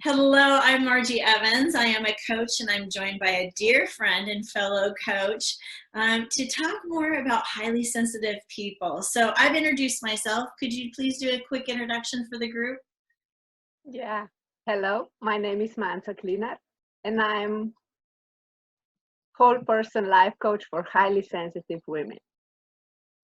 Hello, I'm Margy Evans. I am a coach and I'm joined by a dear friend and fellow coach to talk more about highly sensitive people. So I've introduced myself. Could you please do a quick introduction for the group? Yeah. Hello, my name is Mansa Klinar, and I'm whole person life coach for highly sensitive women.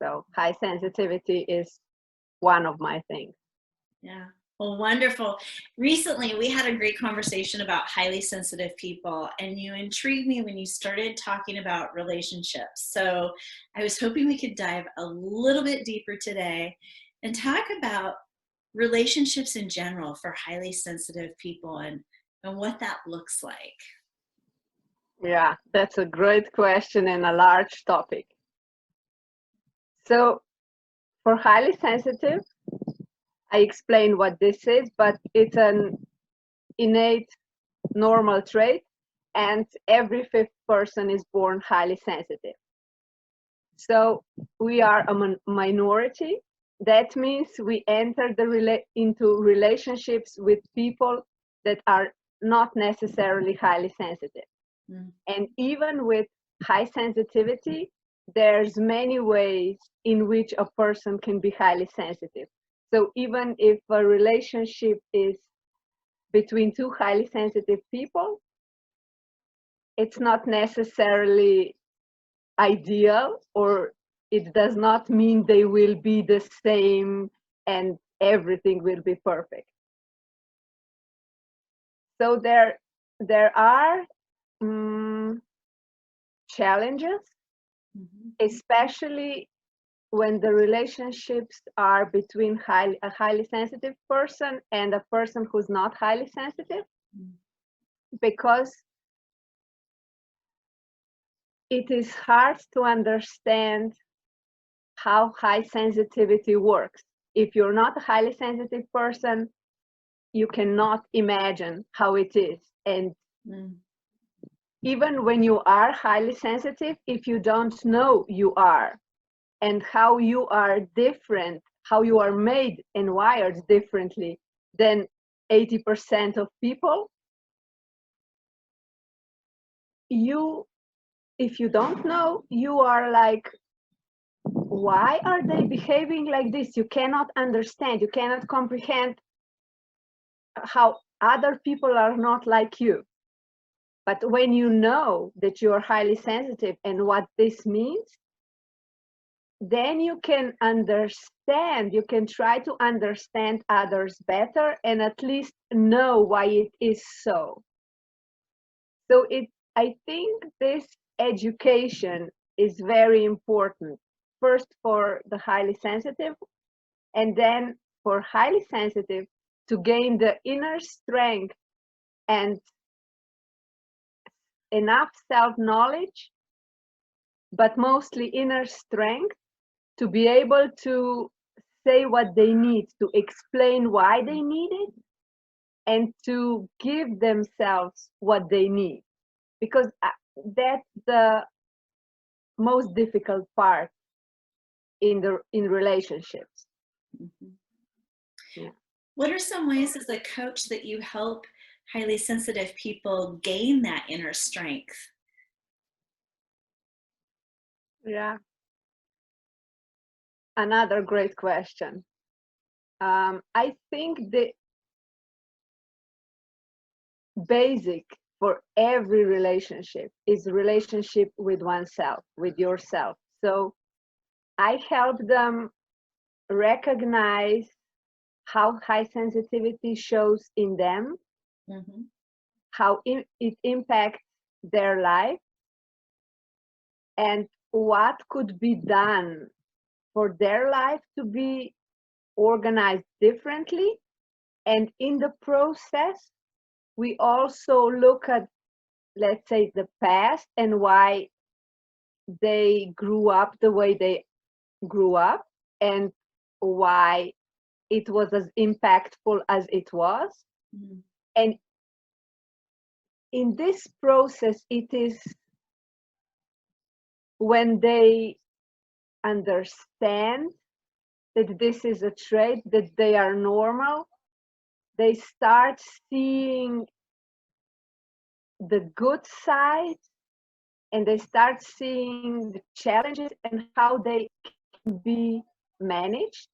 So high sensitivity is one of my things. Yeah. Well, wonderful. Recently, we had a great conversation about highly sensitive people, and you intrigued me when you started talking about relationships. So I was hoping we could dive a little bit deeper today and talk about relationships in general for highly sensitive people and what that looks like. Yeah, that's a great question and a large topic. So for highly sensitive, I explained what this is, but it's an innate normal trait, and every fifth person is born highly sensitive. So we are a minority. That means we enter into relationships with people that are not necessarily highly sensitive. Mm. And even with high sensitivity, there's many ways in which a person can be highly sensitive. So even if a relationship is between two highly sensitive people, it's not necessarily ideal, or it does not mean they will be the same and everything will be perfect. So there are challenges, especially when the relationships are between a highly sensitive person and a person who's not highly sensitive, because it is hard to understand how high sensitivity works. If you're not a highly sensitive person, you cannot imagine how it is. And even when you are highly sensitive, if you don't know you are and how you are different, how you are made and wired differently than 80% of people, if you don't know, you are like, why are they behaving like this? You cannot understand, you cannot comprehend how other people are not like you. But when you know that you are highly sensitive and what this means, then you can understand, you can try to understand others better and at least know why it is so. So I think this education is very important, first for the highly sensitive, and then for highly sensitive to gain the inner strength and enough self-knowledge, but mostly inner strength, to be able to say what they need, to explain why they need it, and to give themselves what they need. Because that's the most difficult part in relationships. Mhm. Yeah. What are some ways as a coach that you help highly sensitive people gain that inner strength? Yeah. Another great question. I think the basic for every relationship is relationship with oneself, with yourself. So I help them recognize how high sensitivity shows in them, Mhm. how it impacts their life, and what could be done for their life to be organized differently. And in the process, we also look at, let's say, the past and why they grew up the way they grew up and why it was as impactful as it was. Mhm. And in this process, it is when they understand that this is a trait, that they are normal, they start seeing the good side, and they start seeing the challenges and how they can be managed.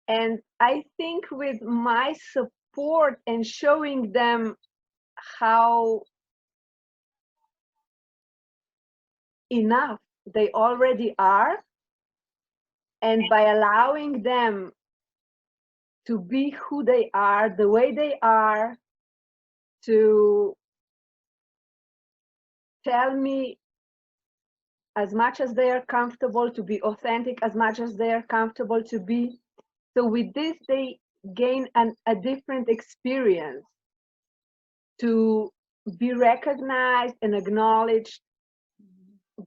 And I think with my support and showing them how enough they already are, and by allowing them to be who they are, the way they are, to tell me as much as they are comfortable, to be authentic as much as they are comfortable to be. So with this, they gain a different experience to be recognized and acknowledged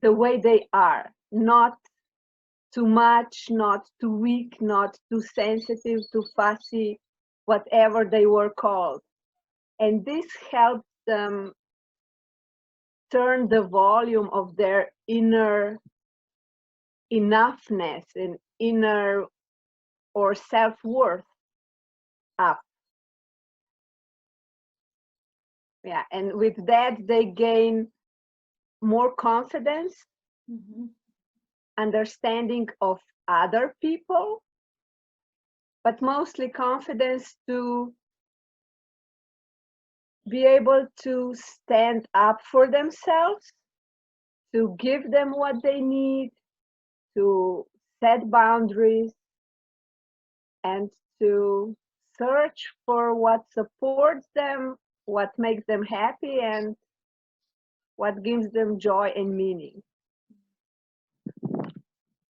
the way they are, not too much, not too weak, not too sensitive, too fussy, whatever they were called. And this helps them turn the volume of their inner enoughness and inner or self-worth up. Yeah, and with that they gain more confidence, understanding of other people, but mostly confidence to be able to stand up for themselves, to give them what they need, to set boundaries, and to search for what supports them, what makes them happy, and what gives them joy and meaning.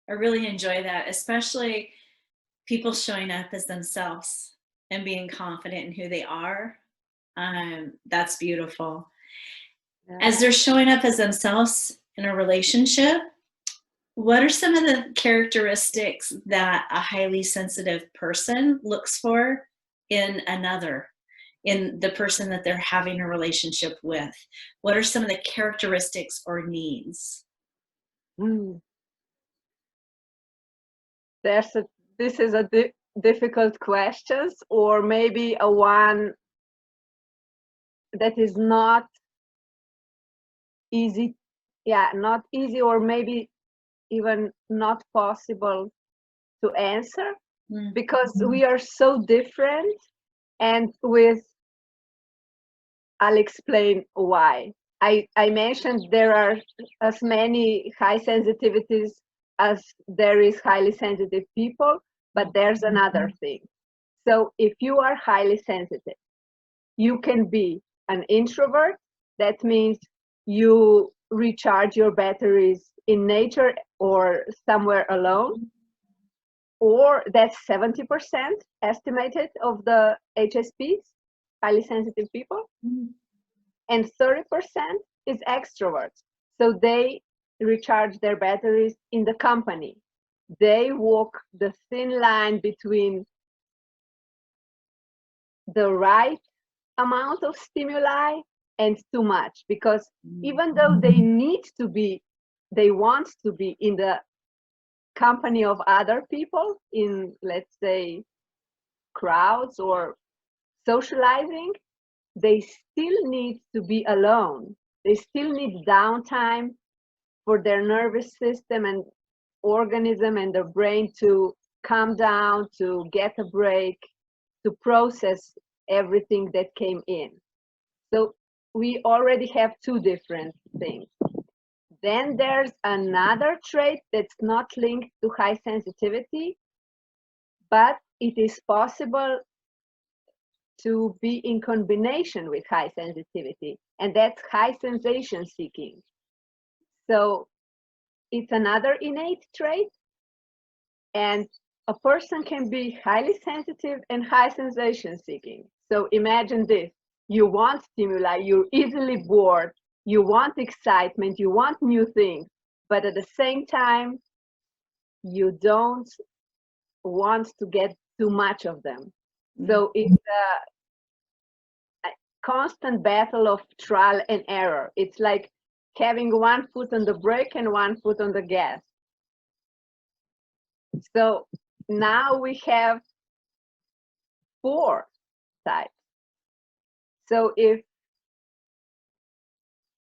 I really enjoy that, especially people showing up as themselves and being confident in who they are. That's beautiful. Yeah. As they're showing up as themselves in a relationship, what are some of the characteristics that a highly sensitive person looks for in another, in the person that they're having a relationship with? What are some of the characteristics or needs? This is a difficult questions, or maybe a one that is not easy. Yeah, not easy, or maybe even not possible to answer, because we are so different. And I'll explain why. I mentioned there are as many high sensitivities as there is highly sensitive people, but there's another thing. So if you are highly sensitive, you can be an introvert. That means you recharge your batteries in nature or somewhere alone, or that's 70% estimated of the HSPs, highly sensitive people. And 30% is extroverts. So they recharge their batteries in the company. They walk the thin line between the right amount of stimuli and too much, because even though they need to be, they want to be in the company of other people, in, let's say, crowds or socializing, they still need to be alone. They still need downtime for their nervous system and organism and their brain to calm down, to get a break, to process everything that came in. So we already have two different things. Then there's another trait that's not linked to high sensitivity, but it is possible to be in combination with high sensitivity, and that's high sensation seeking. So it's another innate trait, and a person can be highly sensitive and high sensation seeking. So imagine this: you want stimuli, you're easily bored, you want excitement, you want new things, but at the same time, you don't want to get too much of them. So it's a constant battle of trial and error. It's like having one foot on the brake and one foot on the gas. So now we have 4 types. So if,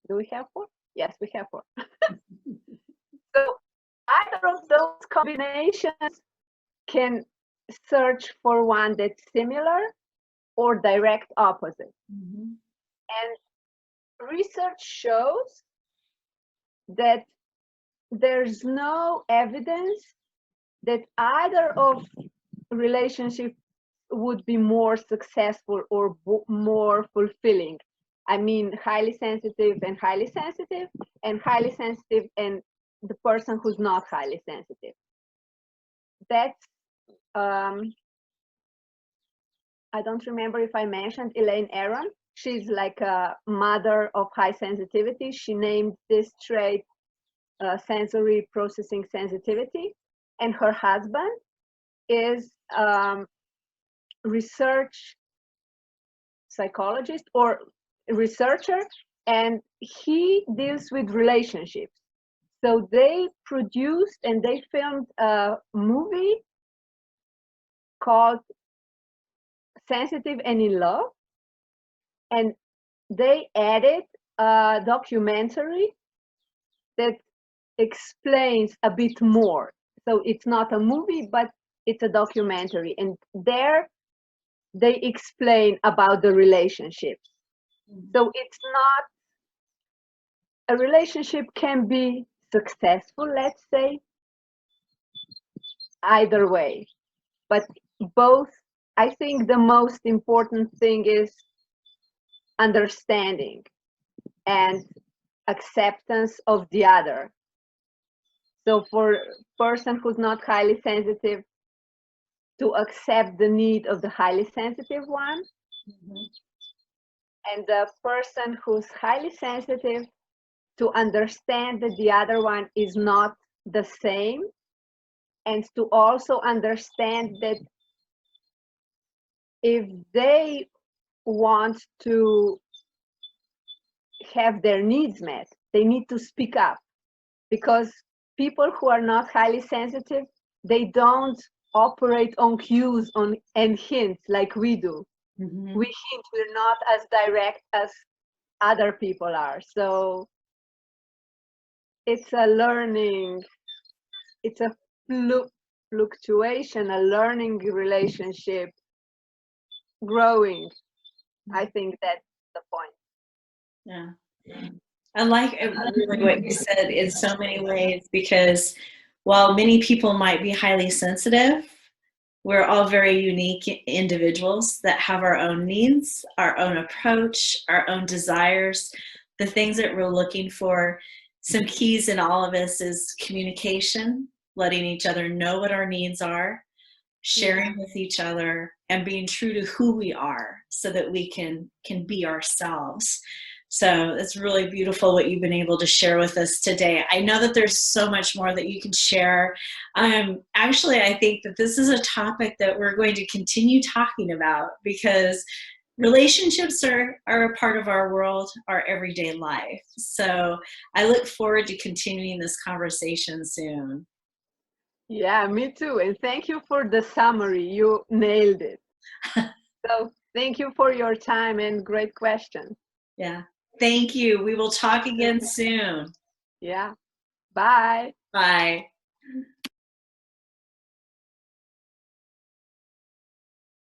do we have 4? Yes, we have 4. So either of those combinations can search for one that's similar or direct opposite. Mm-hmm. And research shows that there's no evidence that either of relationships would be more successful or more fulfilling. I mean, highly sensitive and highly sensitive, and highly sensitive and the person who's not highly sensitive. That's, I don't remember if I mentioned Elaine Aron. She's like a mother of high sensitivity. She named this trait sensory processing sensitivity. And her husband is research psychologist or researcher, and he deals with relationships. So they produced and they filmed a movie called Sensitive and in Love, and they added a documentary that explains a bit more. So it's not a movie, but it's a documentary, and there they explain about the relationships. So it's not, a relationship can be successful, let's say, either way, but both, I think the most important thing is understanding and acceptance of the other. So for a person who's not highly sensitive, to accept the need of the highly sensitive one, Mm-hmm. and the person who's highly sensitive to understand that the other one is not the same, and to also understand that if they want to have their needs met, they need to speak up, because people who are not highly sensitive, they don't operate on cues and hints like we do. Mm-hmm. We hint, we're not as direct as other people are. So it's a learning, it's a fluctuation, a learning relationship, growing. I think that's the point. Yeah. I like really what you said in so many ways, because while many people might be highly sensitive, we're all very unique individuals that have our own needs, our own approach, our own desires, the things that we're looking for. Some keys in all of us is communication, letting each other know what our needs are, sharing with each other, and being true to who we are so that we can be ourselves. So it's really beautiful what you've been able to share with us today. I know that there's so much more that you can share. Actually, I think that this is a topic that we're going to continue talking about, because relationships are a part of our world, our everyday life. So I look forward to continuing this conversation soon. Yeah, me too. And thank you for the summary. You nailed it. So thank you for your time and great questions. Yeah. Thank you. We will talk again soon. Yeah. Bye. Bye.